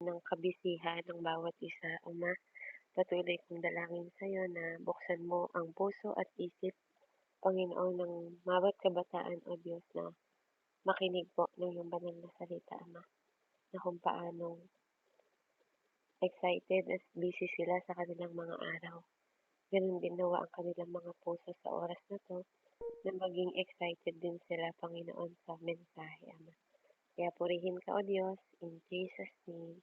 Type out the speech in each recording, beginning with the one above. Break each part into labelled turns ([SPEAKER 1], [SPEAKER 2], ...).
[SPEAKER 1] ng kabisihan ng bawat isa, Ama. Patuloy kong dalangin sa'yo na buksan mo ang puso at isip, Panginoon, ng bawat kabataan, O Diyos, na makinig po ng iyong banal na salita, Ama, na kung paano excited at busy sila sa kanilang mga araw. Ganun din nawa ang kanilang mga puso sa oras na 'to, na maging excited din sila, Panginoon, sa mensahe, Ama. Kaya purihin ka, O Diyos, in Jesus' name,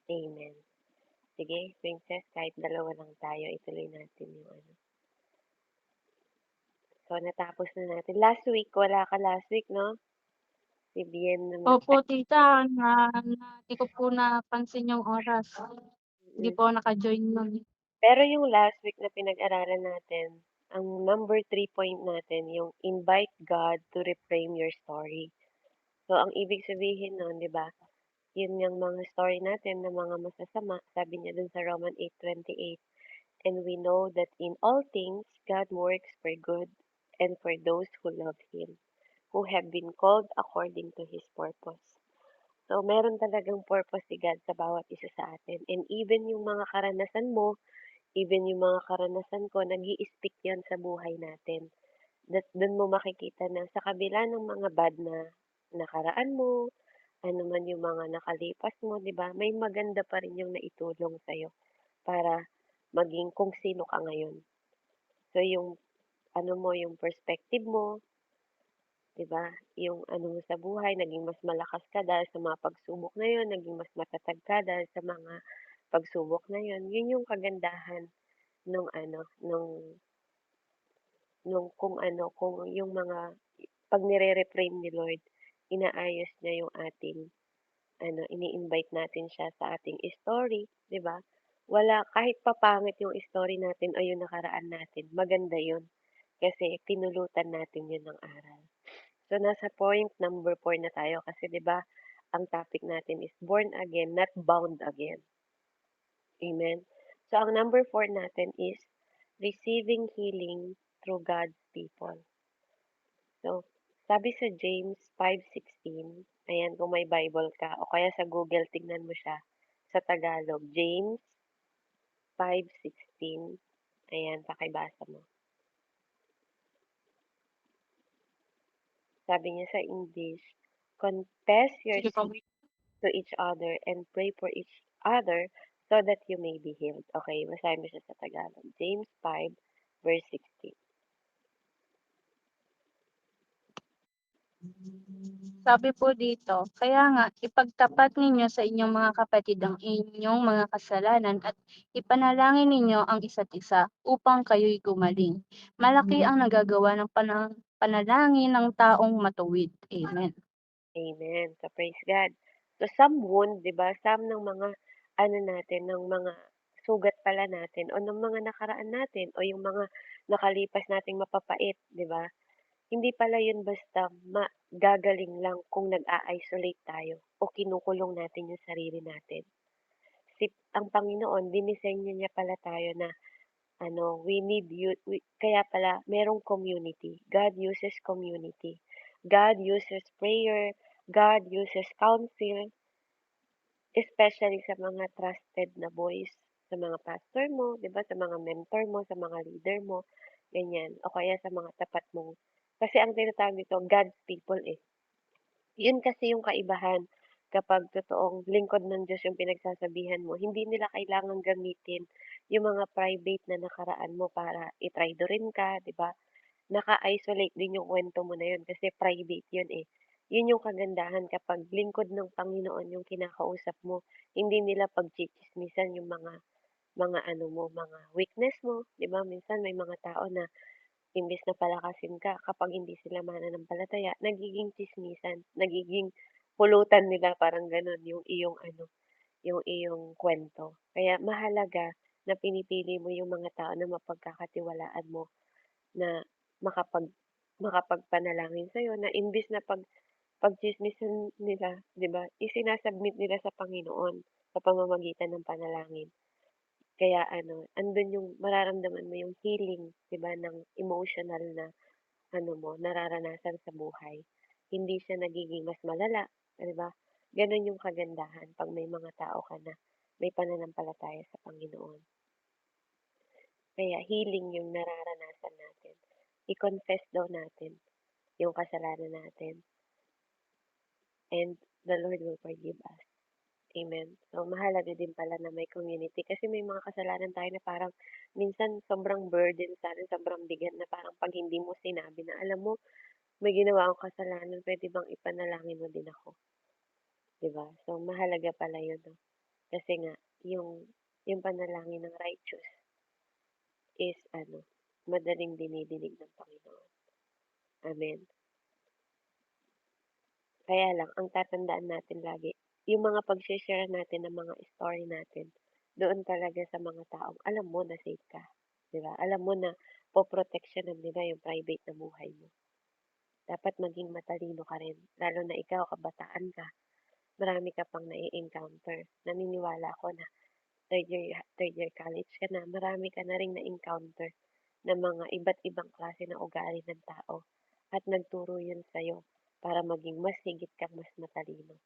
[SPEAKER 1] Amen. Sige, Princess, kahit dalawa lang tayo, ituloy natin yung ano. So, natapos na natin. Last week, wala ka last week, no? Si Bien naman.
[SPEAKER 2] Opo, tita, di ko po napansin yung oras. Hindi
[SPEAKER 1] Mm.
[SPEAKER 2] po ako naka-join nun.
[SPEAKER 1] Pero yung last week na pinag-aralan natin, ang number 3 point natin, yung invite God to reframe your story. So, ang ibig sabihin nun, di ba? Yun yung mga story natin na mga masasama, sabi niya dun sa Roman 8:28. And we know that in all things, God works for good and for those who love Him, who have been called according to His purpose. So, meron talagang purpose si God sa bawat isa sa atin. And even yung mga karanasan mo, even yung mga karanasan ko, nag-i-speak yan sa buhay natin. That doon mo makikita na sa kabila ng mga bad na nakaraan mo, ano man yung mga nakalipas mo, di ba? May maganda pa rin yung naitulong sa'yo para maging kung sino ka ngayon. So, yung ano mo, yung perspective mo, 'di ba? Yung ano mo sa buhay, naging mas malakas ka dahil sa mga pagsubok na yun, naging mas matatag ka dahil sa mga pagsubok na yun. Yun yung kagandahan nung ano, nung kung ano, kung yung mga, pag nire-reframe ni Lord, inaayos niya yung ating, ano, ini-invite natin siya sa ating story, 'di ba? Wala, kahit papangit yung story natin o yung nakaraan natin, maganda yun. Kasi pinulutan natin yun ng aral. So, nasa point number 4 na tayo kasi 'di ba, ang topic natin is born again, not bound again. Amen. So, ang number 4 natin is receiving healing through God's people. So, sabi sa James 5:16, ayan, kung may Bible ka o kaya sa Google, tignan mo siya sa Tagalog. James 5:16, ayan, pakibasa mo. Sabi niya sa English, confess your
[SPEAKER 2] Sige po.
[SPEAKER 1] sins to each other and pray for each other so that you may be healed. Okay, basahin mo siya sa Tagalog. James 5, verse 16.
[SPEAKER 2] Sabi po dito, kaya nga ipagtapat ninyo sa inyong mga kapatid ang inyong mga kasalanan at ipanalangin ninyo ang isa't isa upang kayo'y gumaling. Malaki ang nagagawa ng panalangin ng taong matuwid. Amen.
[SPEAKER 1] Amen. So, praise God. So, some wound, di ba? Some ng mga, ano natin, ng mga sugat pala natin o ng mga nakaraan natin o yung mga nakalipas nating mapapait, di ba? Hindi pala yun basta gagaling lang kung nag-a-isolate tayo o kinukulong natin yung sarili natin. Si ang Panginoon, dinisenyo niya pala tayo na ano, we need you, kaya pala merong community. God uses community. God uses prayer. God uses counsel, especially sa mga trusted na boys, sa mga pastor mo, 'di ba, sa mga mentor mo, sa mga leader mo, ganyan. O kaya sa mga tapat mong, kasi ang tinatawag dito, God's people eh. Yun kasi yung kaibahan kapag totoong lingkod ng Diyos yung pinagsasabihan mo, hindi nila kailangang gamitin yung mga private na nakaraan mo para itraydorin ka, 'di ba? Naka-isolate din yung kwento mo na yun kasi private yun eh. Yun yung kagandahan kapag lingkod ng Panginoon yung kinakausap mo, hindi nila pagchichismisan yung mga ano mo, mga weakness mo, 'di ba? Minsan may mga tao na imbes na palakasin ka kapag hindi sila mananampalataya, nagiging tsismisan, nagiging pulutan nila, parang gano'n yung iyong ano, yung iyong kwento. Kaya mahalaga na pinipili mo yung mga tao na mapagkakatiwalaan mo na makapag makapagpanalangin sa'yo, na imbes na pagtsismisan nila, 'di ba, isinasubmit nila sa Panginoon sa pamamagitan ng panalangin. Kaya ano, andun yung mararamdaman mo yung healing, 'di ba, ng emotional na ano mo, nararanasan sa buhay. Hindi siya nagiging mas malala, 'di ba? Gano'n yung kagandahan 'pag may mga tao ka na may pananampalataya sa Panginoon. Kaya healing yung nararanasan natin. I-confess daw natin yung kasalanan natin and the Lord will forgive us. Amen. So, mahalaga din pala na may community kasi may mga kasalanan tayo na parang minsan sobrang burden sa'tin, sobrang bigat na parang 'pag hindi mo sinabi na, "Alam mo, may ginawa akong kasalanan, puwede bang ipanalangin mo din ako?" 'Di ba? So, mahalaga pala 'yun 'no, kasi nga yung panalangin ng righteous is ano, madaling dinidinig ng Panginoon. Amen. Kaya lang ang tatandaan natin lagi, yung mga pagse-share natin ng mga story natin, doon talaga sa mga taong alam mo na safe ka, 'di ba? Alam mo na poproteksyonan nila yung private na buhay mo. Dapat maging matalino ka rin, lalo na ikaw kabataan ka, marami ka pang na-e-encounter. Naniniwala ako na third year college ka na, marami ka na ring na-encounter na mga iba't ibang klase ng ugali ng tao at nagturo yun sa'yo para maging mas higit kang mas matalino.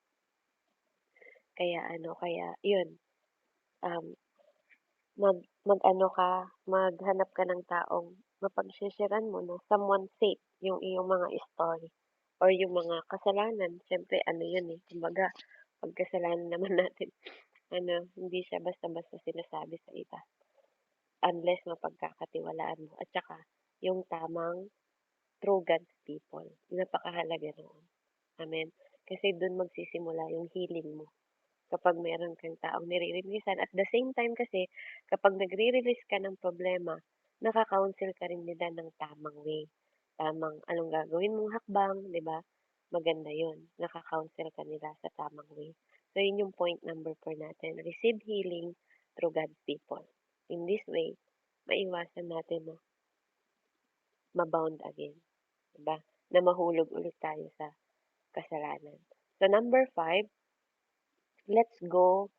[SPEAKER 1] Kaya ano, kaya yun, um, mag-ano ka, maghanap ka ng taong mapagse-sharean mo na someone safe yung iyong mga story or yung mga kasalanan. Siyempre ano yun eh, kumbaga 'pag kasalanan naman natin ano, hindi siya basta-basta sinasabi sa iba unless mapagkakatiwalaan mo at saka yung tamang true God's people. Napakahalaga noon. Amen. Kasi dun magsisimula yung healing mo. Kapag meron kang taong nire-releasan. At the same time kasi, kapag nagre-release ka ng problema, nakaka-counsel ka rin nila ng tamang way. Tamang anong gagawin mong hakbang, di ba? Maganda yun. Nakaka-counsel ka nila sa tamang way. So, yun yung point number 4 natin. Receive healing through God's people. In this way, maiwasan natin na mabound again. Diba? Na mahulog ulit tayo sa kasalanan. So, number 5, let's go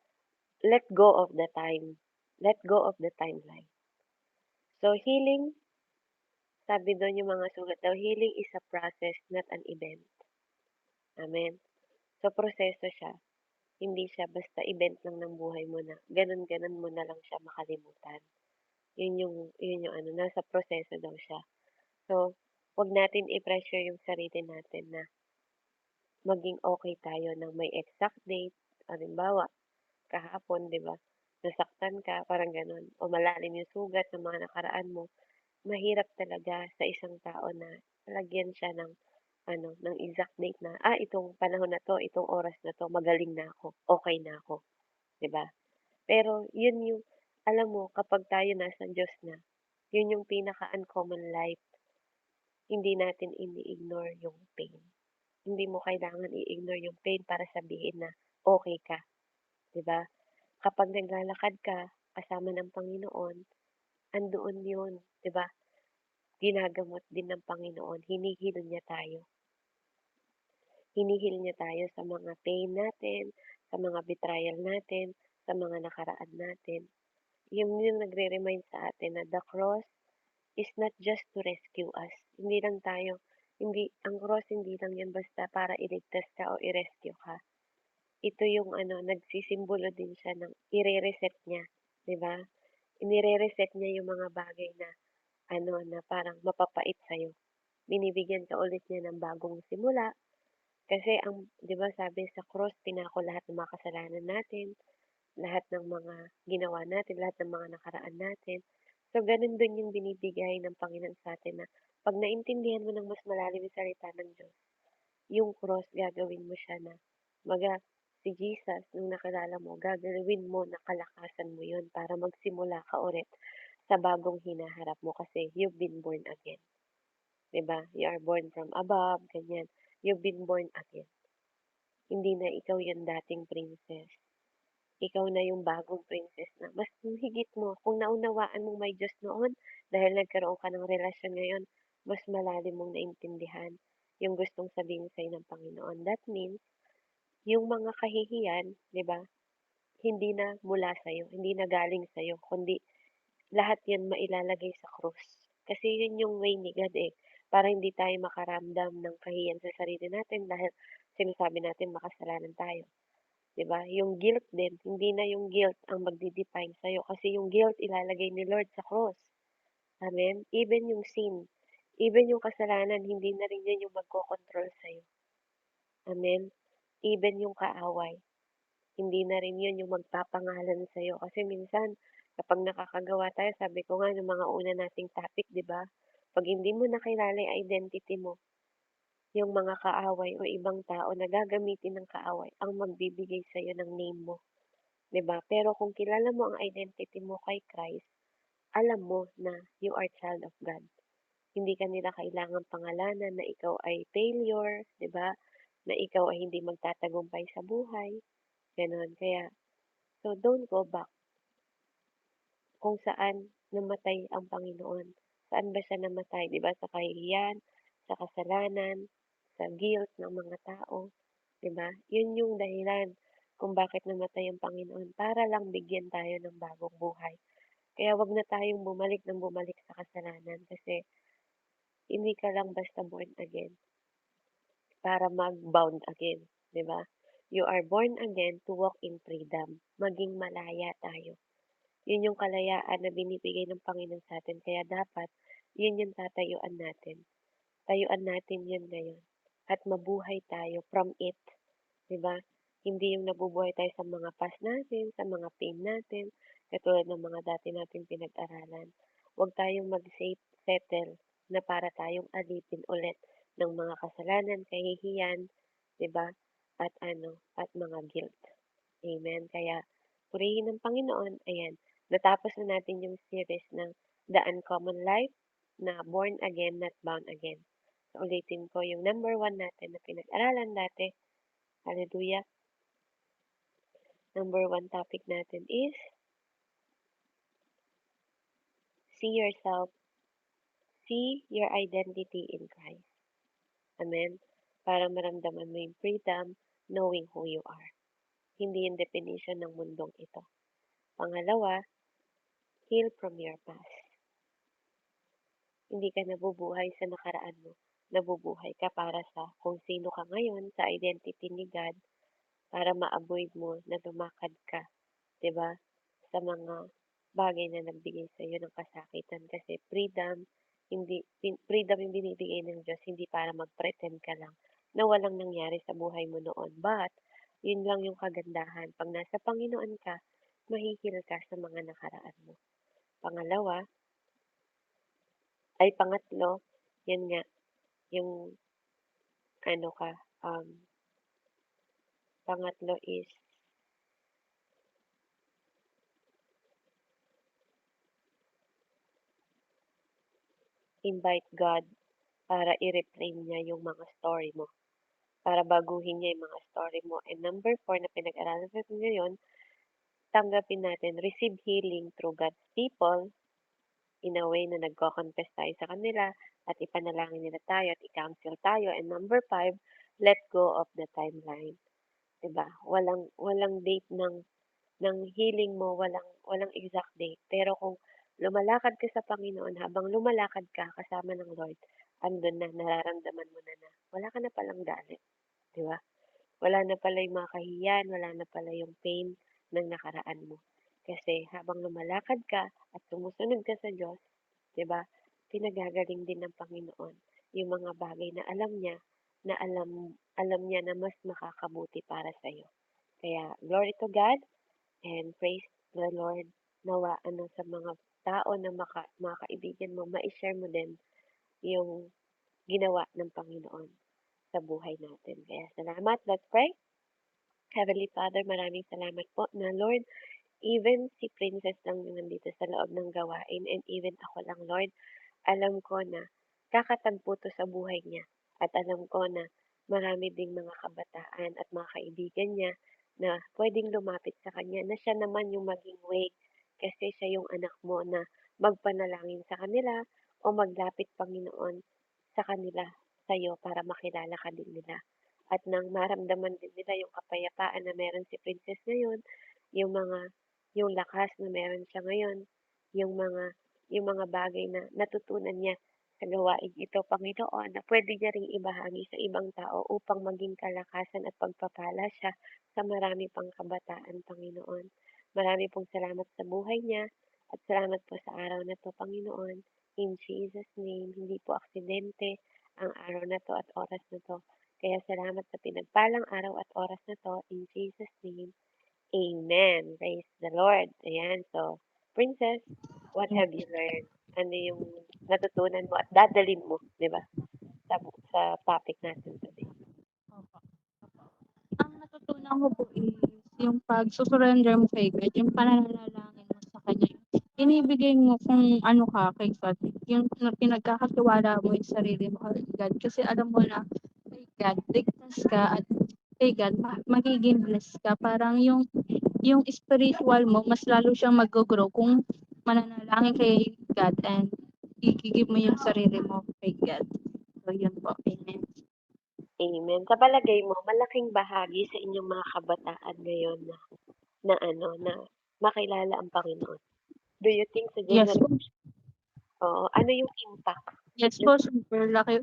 [SPEAKER 1] let go of the time. Let go of the timeline. So, healing, sabi doon yung mga sulat daw, healing is a process, not an event. Amen. So, proseso siya. Hindi siya basta event lang ng buhay mo na ganun-ganun mo na lang siya makalimutan. Yun yung ano, nasa proseso daw siya. So, wag natin i-pressure yung sarili natin na maging okay tayo ng may exact date. Halimbawa, kahapon, 'di ba, nasaktan ka, parang gano'n, o malalim yung sugat ng mga nakaraan mo, mahirap talaga sa isang tao na lagyan siya ng ano, ng exact date na, itong panahon na 'to, itong oras na 'to, magaling na ako, okey na ako, 'di ba? Pero yun yung alam mo kapag tayo nasa Diyos na, yun yung pinaka-uncommon life, hindi natin ini-ignore yung pain. Hindi mo kailangan i-ignore yung pain para sabihin na okey ka, 'di ba? Kapag naglalakad ka kasama ng Panginoon, andoon 'yun, 'di ba? Ginagamot din ng Panginoon, niya tayo. Hinihil niya tayo sa mga pain natin, sa mga betrayal natin, sa mga nakaraan natin. 'Yun yung nagre-remind sa atin na the cross is not just to rescue us. Hindi ang cross hindi lang 'yan basta para iligtas ka o i-rescue ka. Ito yung ano, nagsisimbolo din siya ng ire-reset niya, 'di ba? Inire-reset niya yung mga bagay na ano, na parang mapapait sa'yo. Binibigyan ka ulit niya ng bagong simula kasi 'di ba sabi sa cross pinako lahat ng mga kasalanan natin, lahat ng mga ginawa natin, lahat ng mga nakaraan natin. So, ganun din yung binibigay ng Panginoon sa atin na 'pag naintindihan mo ng mas malalim yung salita ng Diyos, yung cross gagawin mo siya na kumbaga si Jesus nung nakilala mo, gagawin mo na kalakasan mo yun para magsimula ka ulit sa bagong hinaharap mo kasi you've been born again. 'Di ba? You are born from above, ganyan. You've been born again. Hindi na ikaw yung dating princess. Ikaw na yung bagong princess na mas higit mo. Kung naunawaan mong may Diyos noon, dahil nagkaroon ka ng relasyon ngayon, mas malalim mong naintindihan yung gustong sabihin sa'yo ng Panginoon. That means, yung mga kahihiyan, 'di ba, hindi na mula sa'yo, hindi na galing sa'yo, kundi lahat 'yan mailalagay sa krus. Kasi 'yun yung way ni God, eh, para hindi tayo makaramdam ng kahihiyan sa sarili natin dahil sinasabi natin makasalanan tayo. 'di ba? Yung guilt din, hindi na yung guilt ang magde-define sa'yo kasi yung guilt ilalagay ni Lord sa cross. Amen? Even yung sin, even yung kasalanan, hindi na rin yan yung magkokontrol sa'yo. Amen? Even yung kaaway, hindi na rin yun yung magpapangalan sa'yo. Kasi minsan, kapag nakakagawa tayo, sabi ko nga, ng mga una nating topic, di ba? Pag hindi mo nakilala yung identity mo, yung mga kaaway o ibang tao na gagamitin ng kaaway ang magbibigay sa'yo ng name mo, 'di ba? Pero kung kilala mo ang identity mo kay Christ, alam mo na you are child of God. Hindi ka nila kailangang pangalanan na ikaw ay failure, 'di ba? Na ikaw ay hindi magtatagumpay sa buhay, gano'n. Kaya, so don't go back kung saan namatay ang Panginoon. Saan ba siya namatay, 'di ba? Sa kahihiyan, sa kasalanan, sa guilt ng mga tao, 'di ba? Yun yung dahilan kung bakit namatay ang Panginoon para lang bigyan tayo ng bagong buhay. Kaya wag na tayong bumalik ng bumalik sa kasalanan kasi hindi ka lang basta born again para mag-bound again, 'di ba? You are born again to walk in freedom, maging malaya tayo. Yun yung kalayaan na binibigay ng Panginoon sa atin kaya dapat yun yung tatayuan natin. Tayuan natin yun ngayon at mabuhay tayo from it. 'Di ba? Hindi yung nabubuhay tayo sa mga past natin, sa mga pain natin, katulad ng mga dati nating pinag-aralan. Huwag tayong settle na para tayong alipin ulit ng mga kasalanan, kahihiyan, 'di ba? At at mga guilt. Amen. Kaya purihin ng Panginoon, ayan, natapos na natin yung series ng The Uncommon Life na Born Again, Not Bound Again. So, ulitin ko yung number one natin na pinag-aralan dati. Hallelujah. Number one topic natin is see yourself, see your identity in Christ. Amen? Para maramdaman mo yung freedom, knowing who you are. Hindi yung definition ng mundong ito. Pangalawa, heal from your past. Hindi ka nabubuhay sa nakaraan mo. Nabubuhay ka para sa kung sino ka ngayon, sa identity ni God, para ma-avoid mo na lumakad ka, 'di ba? Sa mga bagay na nagbigay sa iyo ng kasakitan kasi freedom yung binibigay ng Diyos hindi para mag-pretend ka lang na walang nangyari sa buhay mo noon. But, yun lang yung kagandahan. Pag nasa Panginoon ka, mahihil ka sa mga nakaraan mo. Pangalawa, pangatlo, yan nga, yung ano ka, um, pangatlo is invite God para i-reframe niya yung mga story mo. Para baguhin niya yung mga story mo. And number four na pinag-aralan natin ngayon, tanggapin natin, receive healing through God's people in a way na nagko-confess tayo sa kanila at ipanalangin nila tayo at i-counsel tayo. And number five, let go of the timeline. 'Di ba? Walang date ng healing mo, walang exact date. Pero kung lumalakad ka sa Panginoon, habang lumalakad ka kasama ng Lord, andun na, nararamdaman mo na wala ka na palang galit, 'di ba? Wala na pala yung mga kahihiyan, wala na pala yung pain ng nakaraan mo. Kasi habang lumalakad ka at sumusunod ka sa Diyos, 'di ba? Pinagagaling din ng Panginoon yung mga bagay na alam niya na alam niya na mas makakabuti para sa iyo. Kaya glory to God and praise the Lord. Nawa sa mga tao na mga kaibigan mo, ma-share mo din yung ginawa ng Panginoon sa buhay natin. Kaya salamat. Let's pray. Heavenly Father, maraming salamat po na Lord, even si Princess lang yung nandito sa loob ng gawain and even ako lang, Lord, alam ko na kakatagpo to sa buhay niya at alam ko na marami ding mga kabataan at mga kaibigan niya na pwedeng lumapit sa kanya na siya naman yung maging way kasi siya yung anak mo na magpanalangin sa kanila o maglapit Panginoon sa kanila sa iyo para makilala ka din nila. At nang maramdaman din nila yung kapayapaan na meron si Princess ngayon, yung lakas na meron siya ngayon, yung mga yung mga bagay na natutunan niya sa gawaing ito, Panginoon, na pwede niya ring ibahagi sa ibang tao upang maging kalakasan at pagpapala siya sa marami pang kabataan, Panginoon. Marami pong salamat sa buhay niya at salamat po sa araw na 'to, Panginoon. In Jesus' name, hindi po aksidente ang araw na 'to at oras na 'to. Kaya salamat sa pinagpalang araw at oras na 'to, in Jesus' name. Amen. Praise the Lord. Ayan. So, Princess, what have you learned? Ano yung natutunan mo at dadalhin mo, di ba? Sa topic natin today.
[SPEAKER 2] Opo. Ang natutunan ko po is yung pagsu-surrender mo kay God, yung pananalangin mo sa kanya, inibigay mo kung ano ka kay God, yung pinagkakatiwala mo yung sarili mo kay God kasi alam mo na kay God ligtas ka at kay God magiging blessed ka. Parang yung spiritual mo mas lalo siyang mag-grow kung mananalangin kay God and i-give mo yung sarili mo kay God. So yun po. Amen.
[SPEAKER 1] Amen. Sa palagay mo, malaking bahagi sa inyong mga kabataan ngayon na ano, na makilala ang Panginoon. Do you think sa
[SPEAKER 2] Yes po.
[SPEAKER 1] generation, oo, ano yung impact?
[SPEAKER 2] Yes
[SPEAKER 1] Yung,
[SPEAKER 2] po, super laki.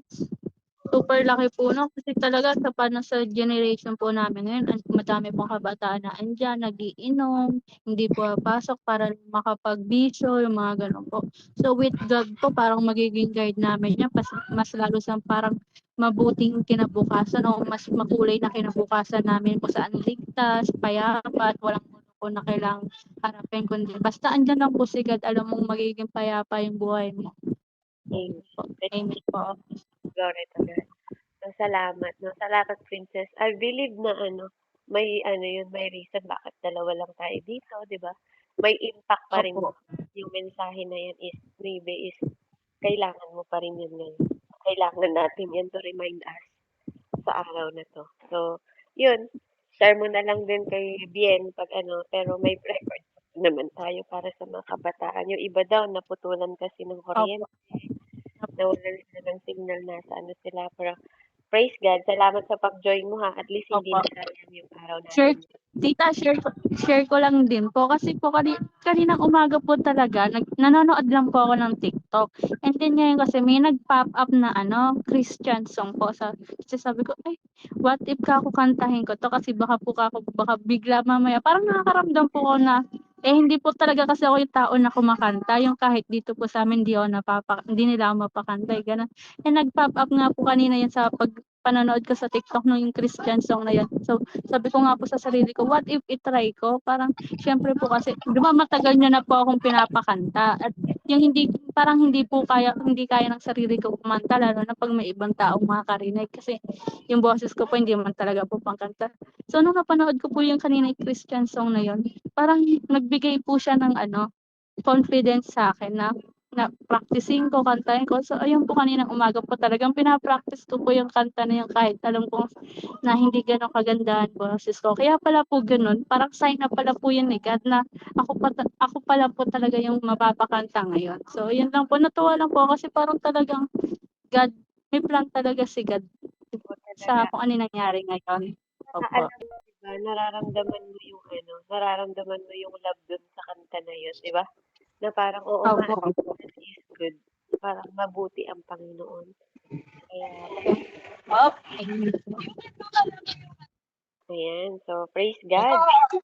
[SPEAKER 2] Super laki po 'no, kasi talaga sa generation po namin ngayon madami pong kabataan na andiyan nag-iinom, hindi pumapasok para makapagbisyo, yung mga gano'n po. So with God po parang magiging guide namin niya mas lalo siyang parang mabuting kinabukasan o mas makulay na kinabukasan namin kung saan ligtas, payapa at walang gulo po na kailangang harapin kundi basta andiyan lang po si God alam mong magiging payapa yung buhay mo.
[SPEAKER 1] amen.
[SPEAKER 2] Po, amen po.
[SPEAKER 1] Glory to God. So, salamat, no? Salamat, Princess. I believe na may yun, may reason bakit dalawa lang tayo dito, di ba? May impact pa rin
[SPEAKER 2] Opo,
[SPEAKER 1] yung mensahe na yan is, maybe is, kailangan mo pa rin yun ngayon. Kailangan natin yan to remind us sa araw na to. So, yun, share mo na lang din kay Bien pag pero may record naman tayo para sa mga kabataan. Yung iba daw, naputulan kasi ng
[SPEAKER 2] opo,
[SPEAKER 1] kuryente, nawalan sila ng signal na sa sila. Pero, praise God. Salamat sa pag-join mo ha. At least hindi
[SPEAKER 2] opo.
[SPEAKER 1] na sayang yung araw
[SPEAKER 2] Share
[SPEAKER 1] natin.
[SPEAKER 2] tita, share ko lang din po kasi po kaninang umaga po talaga nanonood lang po ako ng TikTok. And then ngayon kasi may nag-pop up na Christian song po kasi sabi ko, "Ay, what if kakukantahin ko 'to kasi baka bigla mamaya." Parang nakakaramdam po ako na hindi po talaga kasi ako yung tao na kumakanta, yung kahit dito po sa'min hindi nila ako mapakanta, gano'n. Eh, nag-pop up nga po kanina 'yan sa panonood ko sa TikTok nung yung Christian song na 'yan. So sabi ko nga po sa sarili ko, what if i-try ko? Parang siyempre po kasi 'di ba matagal niyo na po akong pinapakanta at yung hindi kaya ng sarili ko kumanta lalo na 'pag may ibang taong makakarinig kasi yung boses ko po hindi man talaga po pangkanta. So nung napanood ko po yung kanina yung Christian song na yun, parang nagbigay po siya ng confidence sa'kin na practicing ko, kantahin ko. So ayun po kaninang umaga po talagang pina-practice ko po yung kanta na yun kahit alam ko na hindi gano'n kagandahan boses ko. Kaya pala po gano'n, parang sign na pala po 'yun ni God na ako pala po talaga yung mapapakanta ngayon. So 'yun lang po, natuwa lang po ako kasi parang talagang God, may plan talaga si God
[SPEAKER 1] O
[SPEAKER 2] sa
[SPEAKER 1] talaga.
[SPEAKER 2] kung ano yung nangyari ngayon.
[SPEAKER 1] Na
[SPEAKER 2] Opo.
[SPEAKER 1] alam mo, diba, nararamdaman mo yung love dun sa kanta na yun, di ba? Na parang, oo nga,
[SPEAKER 2] Opo.
[SPEAKER 1] God is good. Parang mabuti ang Panginoon. Kaya,
[SPEAKER 2] Op, ayun po.
[SPEAKER 1] ayan. So, praise God.